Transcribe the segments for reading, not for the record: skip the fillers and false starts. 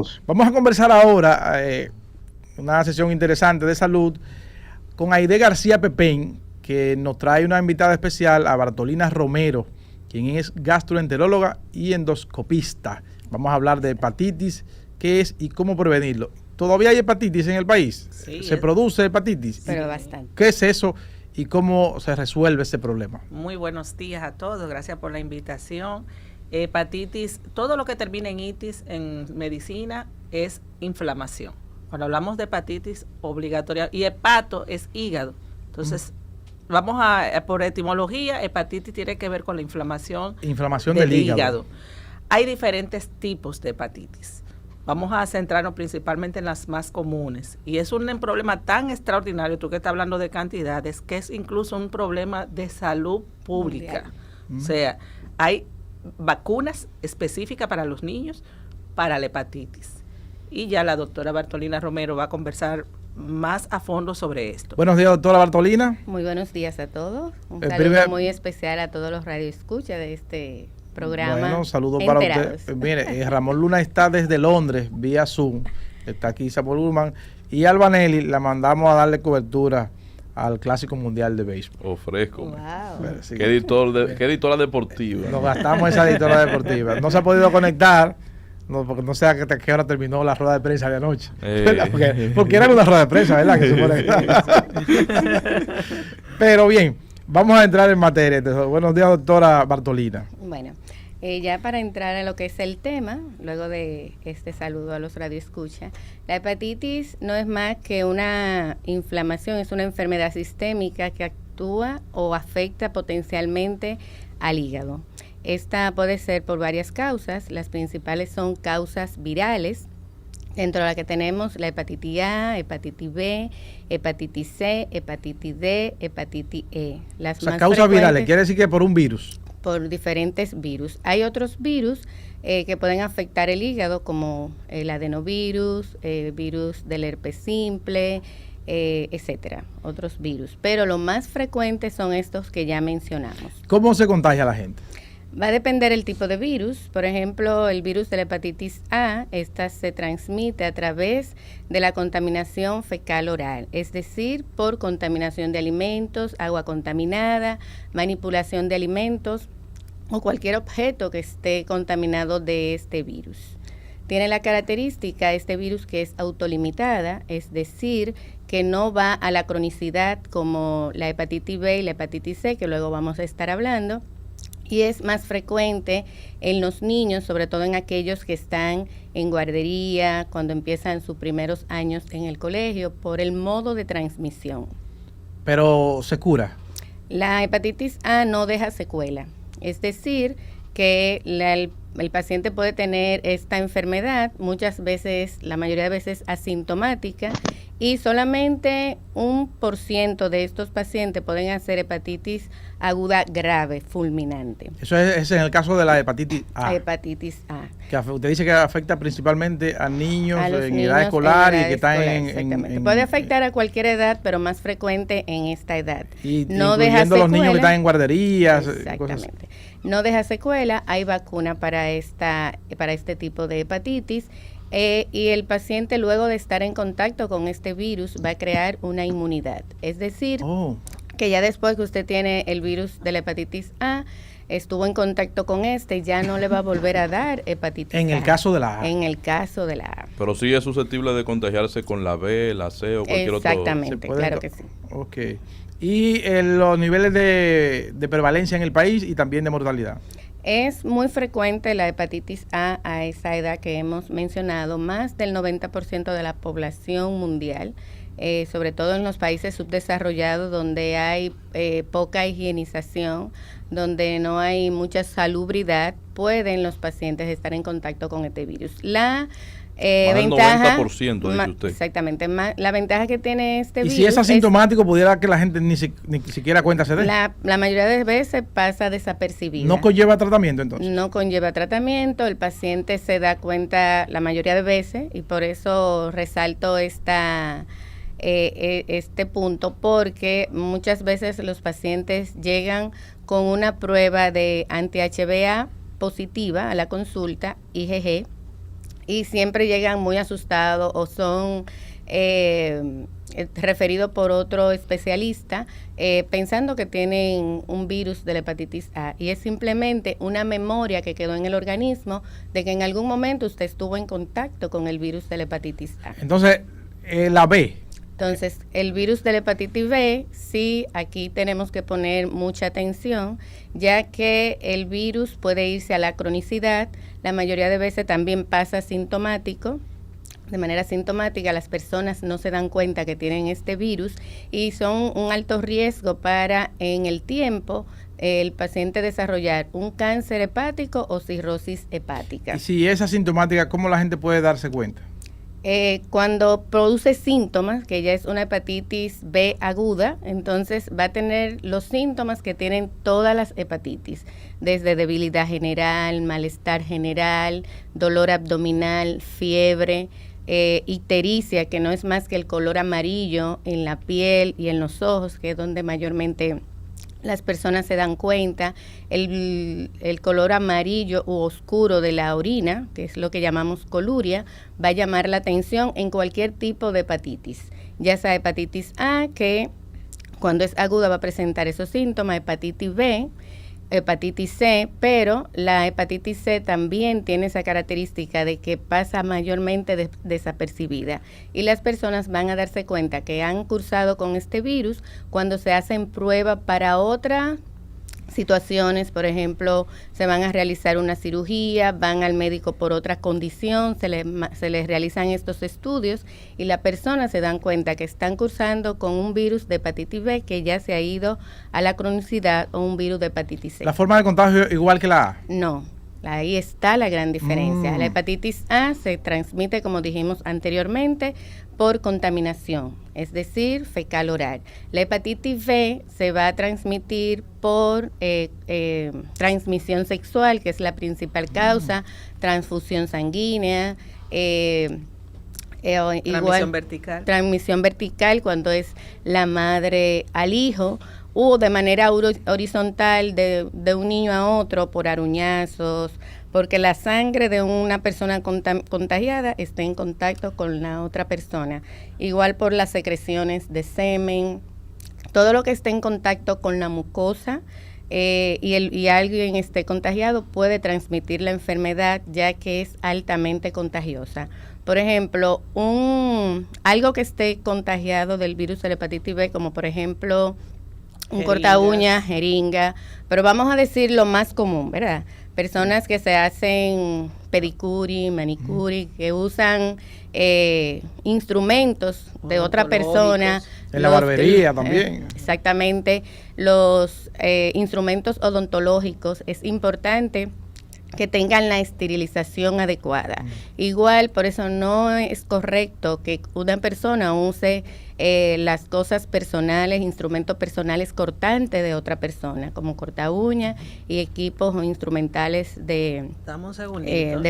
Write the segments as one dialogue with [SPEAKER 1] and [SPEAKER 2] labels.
[SPEAKER 1] todos.
[SPEAKER 2] Vamos a conversar ahora una sesión interesante de salud con Aide García Pepén, que nos trae una invitada especial, a Bartolina Romero, quien es gastroenteróloga y endoscopista. Vamos a hablar de hepatitis, qué es y cómo prevenirlo. ¿Todavía hay hepatitis en el país?
[SPEAKER 3] Sí,
[SPEAKER 2] ¿Se produce hepatitis?
[SPEAKER 3] Pero bastante.
[SPEAKER 2] ¿Qué es eso y cómo se resuelve ese problema?
[SPEAKER 3] Muy buenos días a todos, gracias por la invitación. Hepatitis, todo lo que termina en itis en medicina es inflamación. Cuando hablamos de hepatitis obligatoria, y hepato es hígado. Entonces, vamos por etimología, hepatitis tiene que ver con la inflamación del hígado. Hay diferentes tipos de hepatitis. Vamos a centrarnos principalmente en las más comunes. Y es un problema tan extraordinario, tú que estás hablando de cantidades, que es incluso un problema de salud pública. O sea, hay vacunas específicas para los niños para la hepatitis. Y ya la doctora Bartolina Romero va a conversar más a fondo sobre esto.
[SPEAKER 2] Buenos días, doctora Bartolina.
[SPEAKER 4] Muy buenos días a todos. Un saludo muy especial a todos los radioescuchas de este programa.
[SPEAKER 2] Bueno, saludos para usted. Mire, Ramón Luna está desde Londres, vía Zoom. Está aquí Samuel Guzmán. Y Alba Nelly la mandamos a darle cobertura al Clásico Mundial de Béisbol.
[SPEAKER 1] Fresco.
[SPEAKER 4] Wow.
[SPEAKER 2] Sí.
[SPEAKER 1] ¿Qué editora deportiva?
[SPEAKER 2] Nos gastamos esa editora deportiva. No se ha podido conectar, porque no sé a qué hora terminó la rueda de prensa de anoche. Porque era una rueda de prensa, ¿verdad? Que Pero bien, vamos a entrar en materia. Entonces, buenos días, doctora Bartolina.
[SPEAKER 4] Bueno, ya para entrar a lo que es el tema, luego de este saludo a los radioescuchas, la hepatitis no es más que una inflamación, es una enfermedad sistémica que actúa o afecta potencialmente al hígado. Esta puede ser por varias causas. Las principales son causas virales, dentro de la que tenemos la hepatitis A, hepatitis B, hepatitis C, hepatitis D, hepatitis E. Las más
[SPEAKER 2] causas virales, quiere decir que por un virus.
[SPEAKER 4] Por diferentes virus. Hay otros virus que pueden afectar el hígado, como el adenovirus, virus del herpes simple, etcétera, otros virus. Pero lo más frecuente son estos que ya mencionamos.
[SPEAKER 2] ¿Cómo se contagia la gente?
[SPEAKER 4] Va a depender el tipo de virus. Por ejemplo, el virus de la hepatitis A, esta se transmite a través de la contaminación fecal oral, es decir, por contaminación de alimentos, agua contaminada, manipulación de alimentos o cualquier objeto que esté contaminado de este virus. Tiene la característica este virus que es autolimitada, es decir, que no va a la cronicidad como la hepatitis B y la hepatitis C, que luego vamos a estar hablando. Y es más frecuente en los niños, sobre todo en aquellos que están en guardería, cuando empiezan sus primeros años en el colegio, por el modo de transmisión.
[SPEAKER 2] ¿Pero se cura?
[SPEAKER 4] La hepatitis A no deja secuela, es decir, que el paciente puede tener esta enfermedad, muchas veces, la mayoría de veces asintomática, y solamente 1% de estos pacientes pueden hacer hepatitis aguda grave, fulminante.
[SPEAKER 2] Eso es en el caso de la hepatitis A.
[SPEAKER 4] Hepatitis A.
[SPEAKER 2] Que usted dice que afecta principalmente a niños en
[SPEAKER 4] niños
[SPEAKER 2] edad escolar
[SPEAKER 4] en edad
[SPEAKER 2] y que están
[SPEAKER 4] exactamente. Puede afectar a cualquier edad, pero más frecuente en esta edad.
[SPEAKER 2] Y
[SPEAKER 4] no
[SPEAKER 2] deja secuela. Los niños que están en guarderías.
[SPEAKER 4] Exactamente. No deja secuela, hay vacuna para este tipo de hepatitis. Y el paciente, luego de estar en contacto con este virus, va a crear una inmunidad. Es decir, que ya después que usted tiene el virus de la hepatitis A, estuvo en contacto con ya no le va a volver a dar hepatitis A.
[SPEAKER 2] En el caso de la A.
[SPEAKER 4] En el caso de la A.
[SPEAKER 1] Pero sí es susceptible de contagiarse con la B, la C o cualquier otro.
[SPEAKER 4] Exactamente, claro que sí.
[SPEAKER 2] Ok. Y los niveles de prevalencia en el país y también de mortalidad.
[SPEAKER 4] Es muy frecuente la hepatitis A esa edad que hemos mencionado, más del 90% de la población mundial, sobre todo en los países subdesarrollados donde hay poca higienización, donde no hay mucha salubridad, pueden los pacientes estar en contacto con este virus. La ventaja,
[SPEAKER 1] 90%, dice usted.
[SPEAKER 4] Exactamente, la ventaja que tiene este virus.
[SPEAKER 2] Y si es asintomático, pudiera que la gente ni siquiera cuenta se dé.
[SPEAKER 4] La mayoría de veces pasa desapercibida.
[SPEAKER 2] ¿No conlleva tratamiento entonces?
[SPEAKER 4] No conlleva tratamiento, el paciente se da cuenta la mayoría de veces, y por eso resalto este punto, porque muchas veces los pacientes llegan con una prueba de anti-HBA positiva a la consulta, IgG, y siempre llegan muy asustados o son referidos por otro especialista pensando que tienen un virus de la hepatitis A, y es simplemente una memoria que quedó en el organismo de que en algún momento usted estuvo en contacto con el virus de la hepatitis A.
[SPEAKER 2] Entonces, la B.
[SPEAKER 4] Entonces, el virus de la hepatitis B, sí, aquí tenemos que poner mucha atención, ya que el virus puede irse a la cronicidad. La mayoría de veces también pasa asintomático. De manera asintomática, las personas no se dan cuenta que tienen este virus y son un alto riesgo para, en el tiempo, el paciente desarrollar un cáncer hepático o cirrosis hepática.
[SPEAKER 2] Y si es asintomática, ¿cómo la gente puede darse cuenta?
[SPEAKER 4] Cuando produce síntomas, que ya es una hepatitis B aguda, entonces va a tener los síntomas que tienen todas las hepatitis, desde debilidad general, malestar general, dolor abdominal, fiebre, ictericia, que no es más que el color amarillo en la piel y en los ojos, que es donde mayormente las personas se dan cuenta, el color amarillo u oscuro de la orina, que es lo que llamamos coluria, va a llamar la atención en cualquier tipo de hepatitis, ya sea hepatitis A, que cuando es aguda va a presentar esos síntomas, hepatitis B, hepatitis C, pero la hepatitis C también tiene esa característica de que pasa mayormente desapercibida, y las personas van a darse cuenta que han cursado con este virus cuando se hacen pruebas para otras situaciones. Por ejemplo, se van a realizar una cirugía, van al médico por otra condición, se les realizan estos estudios y las personas se dan cuenta que están cursando con un virus de hepatitis B que ya se ha ido a la cronicidad, o un virus de hepatitis C.
[SPEAKER 2] ¿La forma de contagio igual que la A?
[SPEAKER 4] No, ahí está la gran diferencia. La hepatitis A se transmite, como dijimos anteriormente, por contaminación, es decir, fecal oral. La hepatitis B se va a transmitir por transmisión sexual, que es la principal causa, transfusión sanguínea,
[SPEAKER 3] transmisión vertical.
[SPEAKER 4] Transmisión vertical cuando es la madre al hijo, o de manera horizontal de un niño a otro por aruñazos, porque la sangre de una persona contagiada está en contacto con la otra persona. Igual por las secreciones de semen, todo lo que esté en contacto con la mucosa y alguien esté contagiado puede transmitir la enfermedad, ya que es altamente contagiosa. Por ejemplo, algo que esté contagiado del virus de la hepatitis B, como por ejemplo un corta uña, jeringa, pero vamos a decir lo más común, ¿verdad? Personas que se hacen pedicuri, manicuri, que usan instrumentos de otra persona.
[SPEAKER 2] En la barbería también.
[SPEAKER 4] Exactamente. Los instrumentos odontológicos, es importante que tengan la esterilización adecuada. Igual, por eso no es correcto que una persona use las cosas personales, instrumentos personales cortantes de otra persona, como corta uña y equipos o instrumentales de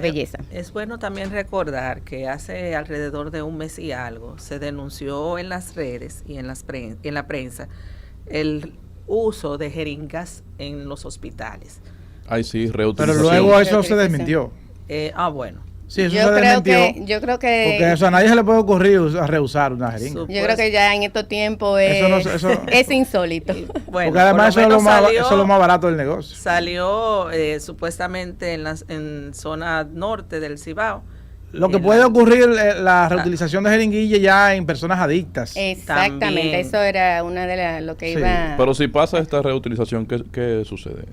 [SPEAKER 4] belleza.
[SPEAKER 3] Es bueno también recordar que hace alrededor de un mes y algo se denunció en las redes y en la prensa el uso de jeringas en los hospitales.
[SPEAKER 1] Ay, sí, reutilización.
[SPEAKER 2] Pero luego eso se desmintió.
[SPEAKER 3] bueno.
[SPEAKER 2] Sí, eso se desmintió.
[SPEAKER 4] Yo creo que
[SPEAKER 2] porque eso a nadie se le puede ocurrir a rehusar una jeringa.
[SPEAKER 4] Yo creo que ya en estos tiempos es insólito.
[SPEAKER 3] Bueno,
[SPEAKER 2] porque además eso es lo más barato del negocio.
[SPEAKER 3] Salió supuestamente en zona norte del Cibao.
[SPEAKER 2] Lo que puede ocurrir la reutilización de jeringuilla ya en personas adictas.
[SPEAKER 4] Exactamente, también. Eso era una de lo que iba.
[SPEAKER 1] Pero si pasa esta reutilización, ¿qué sucede?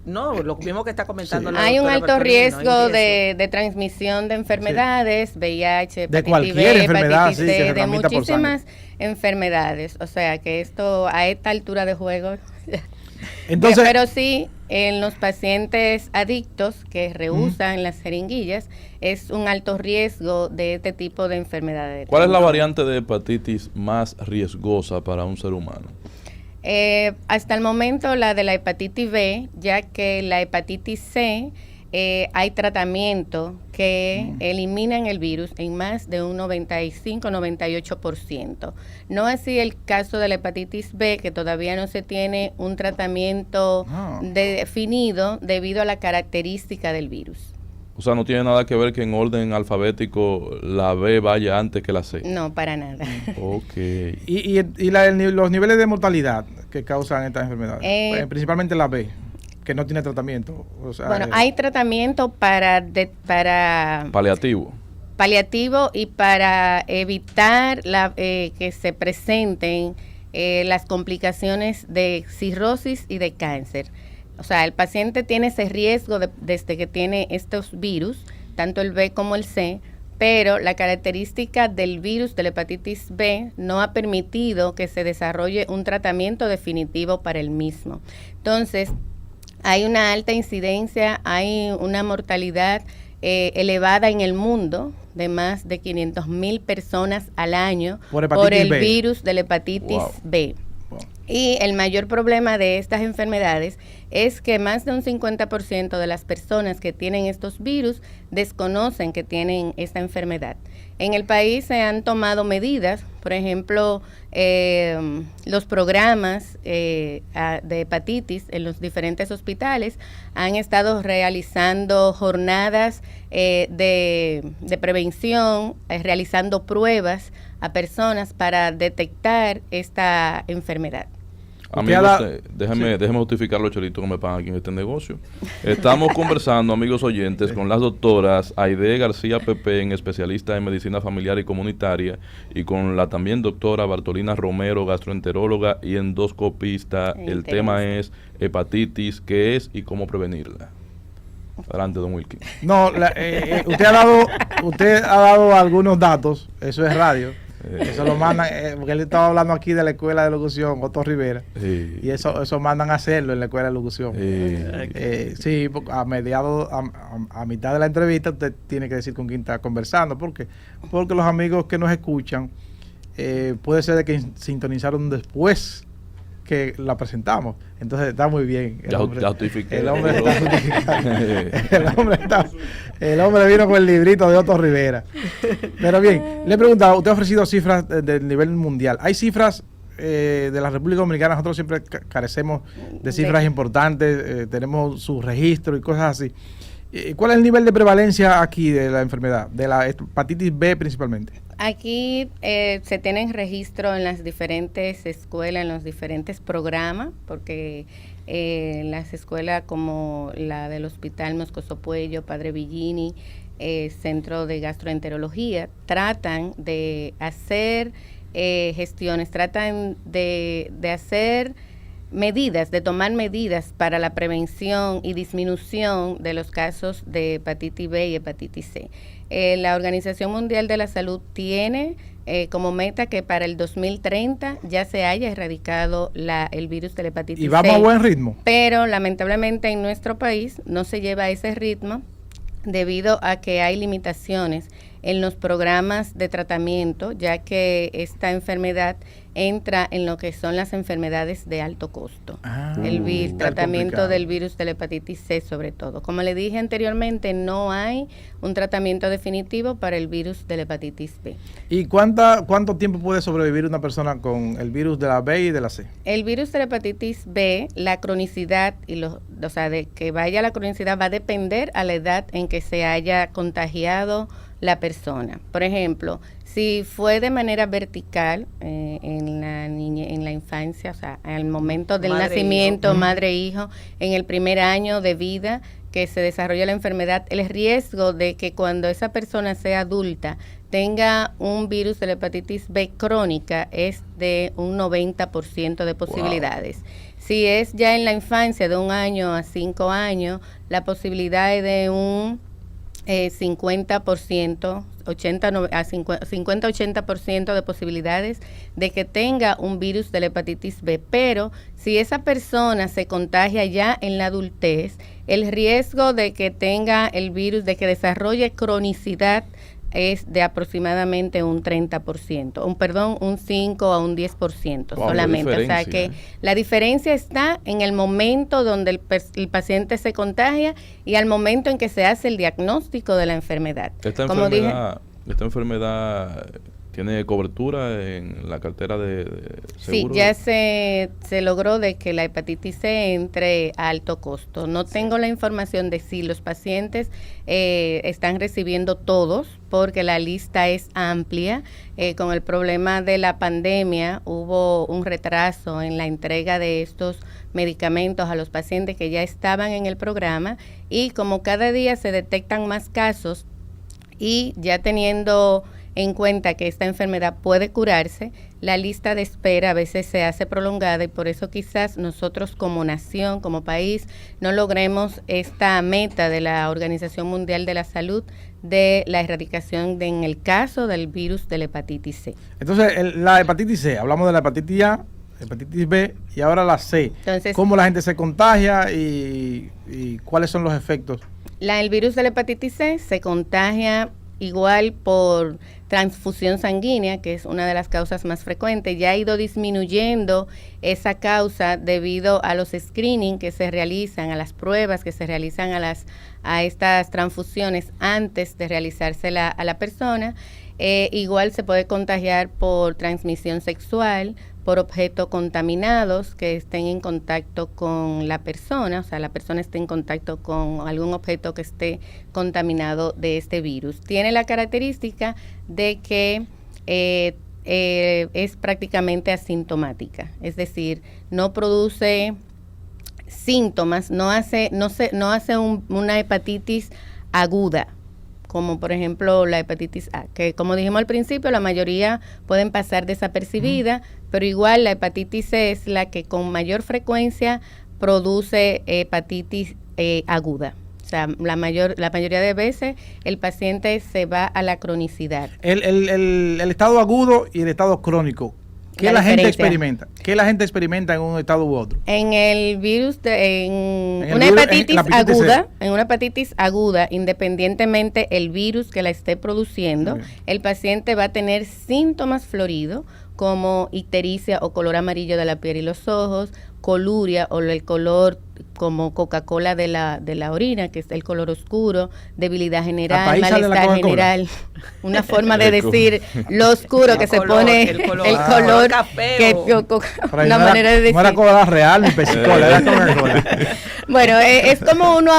[SPEAKER 3] No, lo mismo que está comentando la
[SPEAKER 4] hay un alto
[SPEAKER 3] Bertolino,
[SPEAKER 4] riesgo de transmisión de enfermedades, VIH, hepatitis
[SPEAKER 2] de cualquier
[SPEAKER 4] B,
[SPEAKER 2] enfermedad,
[SPEAKER 4] hepatitis C, de muchísimas enfermedades. O sea que esto a esta altura de juego.
[SPEAKER 2] Entonces,
[SPEAKER 4] pero sí, en los pacientes adictos que rehusan las jeringuillas, es un alto riesgo de este tipo de enfermedades.
[SPEAKER 1] ¿Cuál es la variante de hepatitis más riesgosa para un ser humano?
[SPEAKER 4] Hasta el momento la de la hepatitis B, ya que la hepatitis C hay tratamiento que eliminan el virus en más de un 95-98%. No así el caso de la hepatitis B, que todavía no se tiene un tratamiento definido debido a la característica del virus.
[SPEAKER 1] O sea, no tiene nada que ver que en orden alfabético la B vaya antes que la C.
[SPEAKER 4] No, para nada.
[SPEAKER 1] Ok.
[SPEAKER 2] Los niveles de mortalidad que causan estas enfermedades, principalmente la B, que no tiene tratamiento. O sea,
[SPEAKER 4] bueno, hay tratamiento para
[SPEAKER 1] paliativo
[SPEAKER 4] y para evitar que se presenten las complicaciones de cirrosis y de cáncer. O sea, el paciente tiene ese riesgo desde que tiene estos virus, tanto el B como el C, pero la característica del virus de la hepatitis B no ha permitido que se desarrolle un tratamiento definitivo para el mismo. Entonces, hay una alta incidencia, hay una mortalidad elevada en el mundo de más de 500,000 personas al año por el virus de la hepatitis B. Y el mayor problema de estas enfermedades es que más de un 50% de las personas que tienen estos virus desconocen que tienen esta enfermedad. En el país se han tomado medidas, por ejemplo, los programas de hepatitis en los diferentes hospitales han estado realizando jornadas de prevención, realizando pruebas a personas para detectar esta enfermedad.
[SPEAKER 1] Amigos, déjame justificar los chelitos que me pagan aquí en este negocio. Estamos conversando, amigos oyentes, con las doctoras Aide García Pepén, especialista en medicina familiar y comunitaria, y con la también doctora Bartolina Romero, gastroenteróloga y endoscopista. El tema es hepatitis, qué es y cómo prevenirla. Adelante, don Wilkin.
[SPEAKER 2] No, usted ha dado algunos datos, eso es radio. Eso lo mandan, porque él estaba hablando aquí de la escuela de locución, Otto Rivera, y eso mandan a hacerlo en la escuela de locución. Sí, a mitad de la entrevista usted tiene que decir con quién está conversando, porque los amigos que nos escuchan puede ser de que sintonizaron después que la presentamos, entonces está muy bien. El hombre vino con el librito de Otto Rivera. Pero bien, le he preguntado, usted ha ofrecido cifras del nivel mundial. ¿Hay cifras de la República Dominicana? Nosotros siempre carecemos de cifras importantes, tenemos su registro y cosas así. ¿Cuál es el nivel de prevalencia aquí de la enfermedad, de la hepatitis B principalmente?
[SPEAKER 4] Aquí se tienen registro en las diferentes escuelas, en los diferentes programas, porque las escuelas como la del Hospital Moscoso Puello, Padre Villini, Centro de Gastroenterología, tratan de hacer gestiones, tratan de hacer medidas, de tomar medidas para la prevención y disminución de los casos de hepatitis B y hepatitis C. La Organización Mundial de la Salud tiene como meta que para el 2030 ya se haya erradicado el virus de la hepatitis C.
[SPEAKER 2] Y vamos a buen ritmo.
[SPEAKER 4] Pero lamentablemente en nuestro país no se lleva ese ritmo debido a que hay limitaciones en los programas de tratamiento, ya que esta enfermedad entra en lo que son las enfermedades de alto costo. El tratamiento del virus de la hepatitis C sobre todo. Como le dije anteriormente, no hay un tratamiento definitivo para el virus de la hepatitis B.
[SPEAKER 2] ¿Y cuánto tiempo puede sobrevivir una persona con el virus de la B y de la C?
[SPEAKER 4] El virus de la hepatitis B, la cronicidad, de que vaya la cronicidad va a depender a la edad en que se haya contagiado la persona. Por ejemplo, si fue de manera vertical en la infancia, o sea, al momento del nacimiento, madre-hijo, en el primer año de vida que se desarrolla la enfermedad, el riesgo de que cuando esa persona sea adulta tenga un virus de la hepatitis B crónica es de un 90% de posibilidades. Wow. Si es ya en la infancia, de 1 año a 5 años, la posibilidad es de un 50%, 50-80% de posibilidades de que tenga un virus de la hepatitis B, pero si esa persona se contagia ya en la adultez, el riesgo de que tenga el virus, de que desarrolle cronicidad, es de aproximadamente un 30%, un 5 a un 10% solamente. O sea que la diferencia está en el momento donde el paciente se contagia y al momento en que se hace el diagnóstico de la enfermedad.
[SPEAKER 1] Esta enfermedad ¿Tiene cobertura en la cartera de seguro?
[SPEAKER 4] Sí, ya se logró de que la hepatitis C entre a alto costo. No tengo la información de si los pacientes están recibiendo todos, porque la lista es amplia. Con el problema de la pandemia hubo un retraso en la entrega de estos medicamentos a los pacientes que ya estaban en el programa, y como cada día se detectan más casos y ya teniendo en cuenta que esta enfermedad puede curarse, la lista de espera a veces se hace prolongada, y por eso quizás nosotros como nación, como país, no logremos esta meta de la Organización Mundial de la Salud de la erradicación en el caso del virus de la hepatitis C.
[SPEAKER 2] Entonces, la hepatitis C, hablamos de la hepatitis A, hepatitis B y ahora la C.
[SPEAKER 4] Entonces,
[SPEAKER 2] ¿cómo la gente se contagia y cuáles son los efectos?
[SPEAKER 4] El virus de la hepatitis C se contagia igual por transfusión sanguínea, que es una de las causas más frecuentes. Ya ha ido disminuyendo esa causa debido a los screening que se realizan, a las pruebas que se realizan a estas transfusiones antes de realizársela a la persona. Igual se puede contagiar por transmisión sexual, por objetos contaminados que estén en contacto con la persona, o sea, la persona esté en contacto con algún objeto que esté contaminado de este virus. Tiene la característica de que es prácticamente asintomática, es decir, no produce síntomas, no hace una hepatitis aguda, como por ejemplo la hepatitis A, que como dijimos al principio, la mayoría pueden pasar desapercibida, pero igual la hepatitis C es la que con mayor frecuencia produce hepatitis aguda. O sea, la mayoría de veces el paciente se va a la cronicidad.
[SPEAKER 2] El estado agudo y el estado crónico, ¿qué la gente experimenta? ¿Qué la gente experimenta en un estado u otro?
[SPEAKER 4] En el virus, en una hepatitis aguda, en una hepatitis aguda, independientemente el virus que la esté produciendo, el paciente va a tener síntomas floridos como ictericia o color amarillo de la piel y los ojos, coluria o el color como Coca-Cola de la orina, que es el color oscuro, debilidad general, malestar general, una forma de decir lo oscuro que se pone el color
[SPEAKER 3] café,
[SPEAKER 4] una manera de decir.
[SPEAKER 2] No era Coca-Cola real ni Pepsi-Cola, era Coca-Cola.
[SPEAKER 4] Bueno, es como uno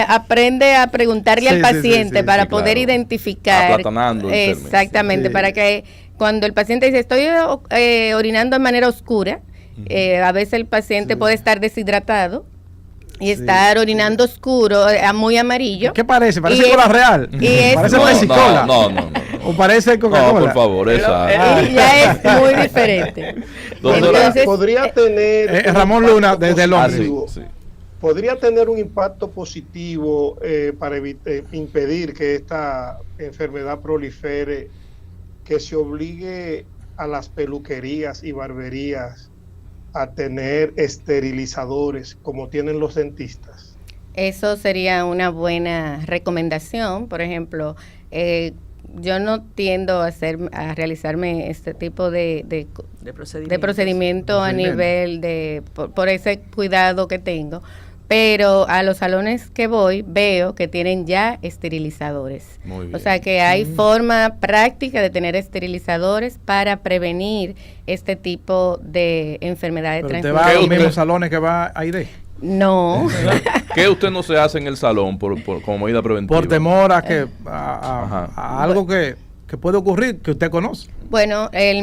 [SPEAKER 4] aprende a preguntarle al paciente para poder identificar.
[SPEAKER 1] Aplatanando
[SPEAKER 4] exactamente, para que cuando el paciente dice estoy orinando de manera oscura, a veces el paciente puede estar deshidratado y estar orinando oscuro, muy amarillo.
[SPEAKER 2] ¿Qué parece? ¿Parece cola real? ¿Parece Pepsi-Cola?
[SPEAKER 1] No.
[SPEAKER 2] ¿O parece Coca-Cola?
[SPEAKER 1] No, por favor, esa.
[SPEAKER 4] Ya es muy diferente.
[SPEAKER 5] Entonces, podría tener
[SPEAKER 2] Ramón Luna, desde Londres.
[SPEAKER 5] ¿Podría tener un impacto positivo para impedir que esta enfermedad prolifere, que se obligue a las peluquerías y barberías a tener esterilizadores como tienen los dentistas?
[SPEAKER 4] Eso sería una buena recomendación. Por ejemplo, yo no tiendo a realizarme este tipo de procedimiento a nivel por ese cuidado que tengo, pero a los salones que voy veo que tienen ya esterilizadores. O sea que hay forma práctica de tener esterilizadores para prevenir este tipo de enfermedades transmisibles.
[SPEAKER 2] ¿Usted va a los mismos salones que va Aide?
[SPEAKER 4] No.
[SPEAKER 1] ¿Qué usted no se hace en el salón como medida preventiva?
[SPEAKER 2] Por temor a que a algo que puede ocurrir, que usted conoce.
[SPEAKER 4] Bueno, el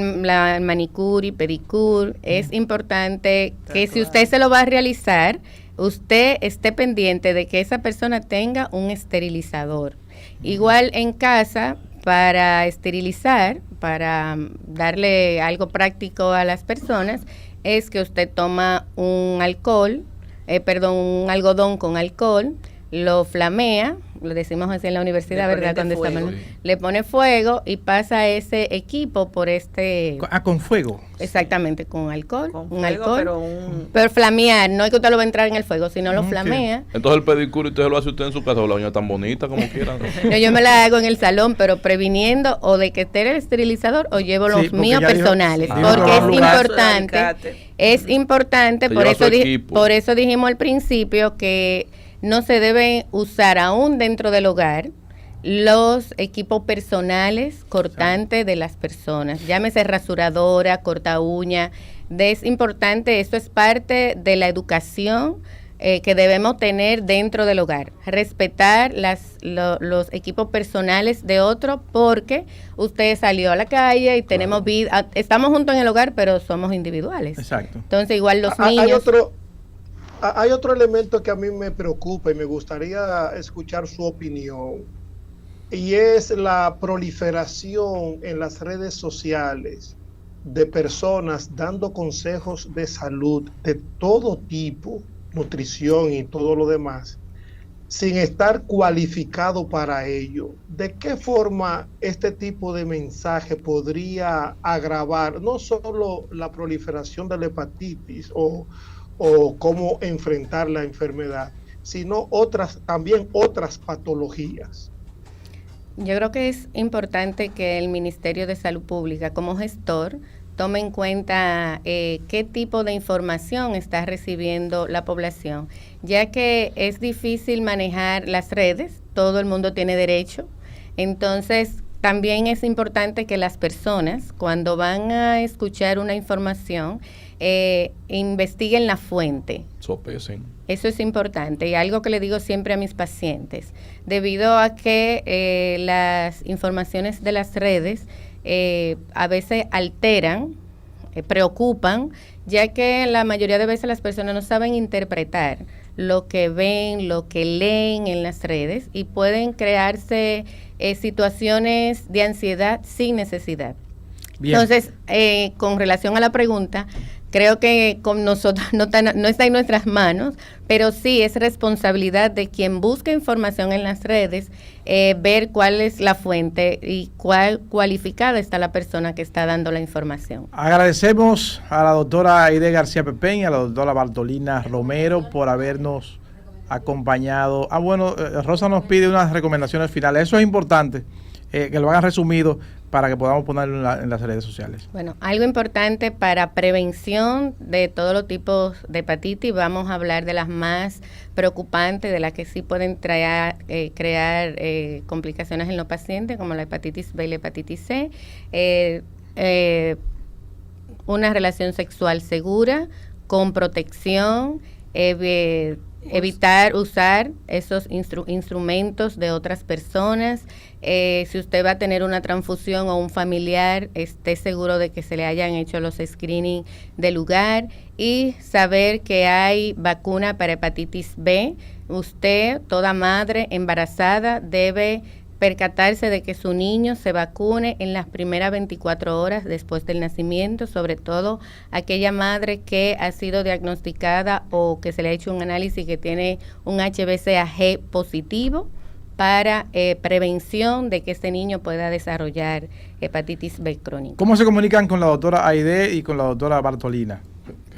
[SPEAKER 4] manicure y pedicure es importante que si usted se lo va a realizar, usted esté pendiente de que esa persona tenga un esterilizador. Igual en casa, para esterilizar, para darle algo práctico a las personas, es que usted toma un algodón con alcohol, lo flamea, lo decimos así en la universidad, ¿verdad? Cuando estamos, le pone fuego y pasa ese equipo por
[SPEAKER 2] con fuego.
[SPEAKER 4] Exactamente, con alcohol.
[SPEAKER 3] Con
[SPEAKER 4] un
[SPEAKER 3] fuego,
[SPEAKER 4] alcohol. Pero flamear, no es que usted lo va a entrar en el fuego, sino lo flamea.
[SPEAKER 1] Entonces el pedicure usted lo hace usted en su casa, o la uña tan bonita como quiera.
[SPEAKER 4] No, yo me la hago en el salón, pero previniendo o de que esté el esterilizador o llevo los míos personales, porque es importante, por eso dijimos al principio que no se debe usar aún dentro del hogar los equipos personales cortantes de las personas, llámese rasuradora, corta uña. Es importante, esto es parte de la educación que debemos tener dentro del hogar, respetar los equipos personales de otro, porque usted salió a la calle y tenemos vida, estamos juntos en el hogar, pero somos individuales.
[SPEAKER 2] Exacto.
[SPEAKER 4] Entonces igual los niños.
[SPEAKER 5] Hay otro elemento que a mí me preocupa y me gustaría escuchar su opinión, y es la proliferación en las redes sociales de personas dando consejos de salud de todo tipo, nutrición y todo lo demás, sin estar cualificado para ello. ¿De qué forma este tipo de mensaje podría agravar no solo la proliferación de la hepatitis o cómo enfrentar la enfermedad, sino también otras patologías?
[SPEAKER 4] Yo creo que es importante que el Ministerio de Salud Pública, como gestor, tome en cuenta qué tipo de información está recibiendo la población, ya que es difícil manejar las redes, todo el mundo tiene derecho. Entonces, también es importante que las personas, cuando van a escuchar una información, investiguen la fuente.
[SPEAKER 1] Sopesen.
[SPEAKER 4] Eso es importante, y algo que le digo siempre a mis pacientes, debido a que las informaciones de las redes a veces alteran, preocupan, ya que la mayoría de veces las personas no saben interpretar lo que ven, lo que leen en las redes, y pueden crearse situaciones de ansiedad sin necesidad. Bien. Entonces, con relación a la pregunta, creo que con nosotros no está en nuestras manos, pero sí es responsabilidad de quien busca información en las redes, ver cuál es la fuente y cuál cualificada está la persona que está dando la información.
[SPEAKER 2] Agradecemos a la doctora Aide García Pepén y a la doctora Bartolina Romero por habernos acompañado. Rosa nos pide unas recomendaciones finales. Eso es importante, que lo hagan resumido para que podamos ponerlo en las redes sociales.
[SPEAKER 4] Bueno, algo importante para prevención de todos los tipos de hepatitis, vamos a hablar de las más preocupantes, de las que sí pueden crear complicaciones en los pacientes, como la hepatitis B y la hepatitis C. Una relación sexual segura, con protección, evitar usar esos instrumentos de otras personas. Si usted va a tener una transfusión o un familiar, esté seguro de que se le hayan hecho los screening del lugar, y saber que hay vacuna para hepatitis B. Usted, toda madre embarazada, debe percatarse de que su niño se vacune en las primeras 24 horas después del nacimiento, sobre todo aquella madre que ha sido diagnosticada o que se le ha hecho un análisis que tiene un HbCAg positivo, para prevención de que este niño pueda desarrollar hepatitis B crónica.
[SPEAKER 2] ¿Cómo se comunican con la doctora Aide y con la doctora Bartolina?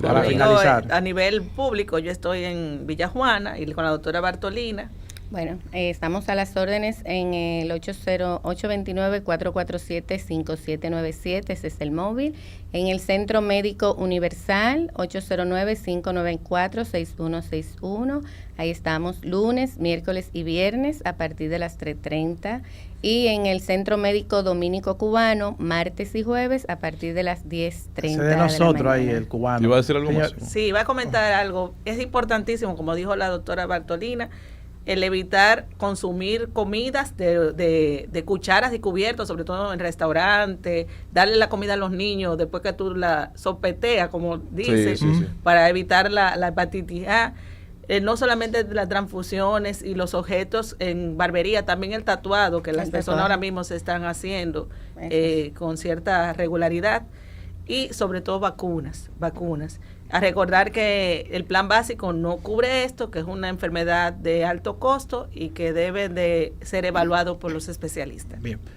[SPEAKER 2] Para finalizar.
[SPEAKER 3] A nivel público, yo estoy en Villa Juana y con la doctora Bartolina.
[SPEAKER 4] Bueno, estamos a las órdenes en el 829-447-5797, ese es el móvil. En el Centro Médico Universal, 809-594-6161. Ahí estamos lunes, miércoles y viernes a partir de las 3:30. Y en el Centro Médico Dominico Cubano, martes y jueves a partir de las 10:30
[SPEAKER 2] de nosotros ahí, el cubano.
[SPEAKER 1] ¿Iba a decir algo más?
[SPEAKER 3] Sí, iba a comentar algo. Es importantísimo, como dijo la doctora Bartolina, el evitar consumir comidas de cucharas y cubiertos, sobre todo en restaurantes, darle la comida a los niños después que tú la sopeteas, como dices, para evitar la hepatitis A. No solamente las transfusiones y los objetos en barbería, también el tatuado, que las personas ahora mismo se están haciendo con cierta regularidad, y sobre todo vacunas. A recordar que el plan básico no cubre esto, que es una enfermedad de alto costo y que debe de ser evaluado por los especialistas.
[SPEAKER 2] Bien,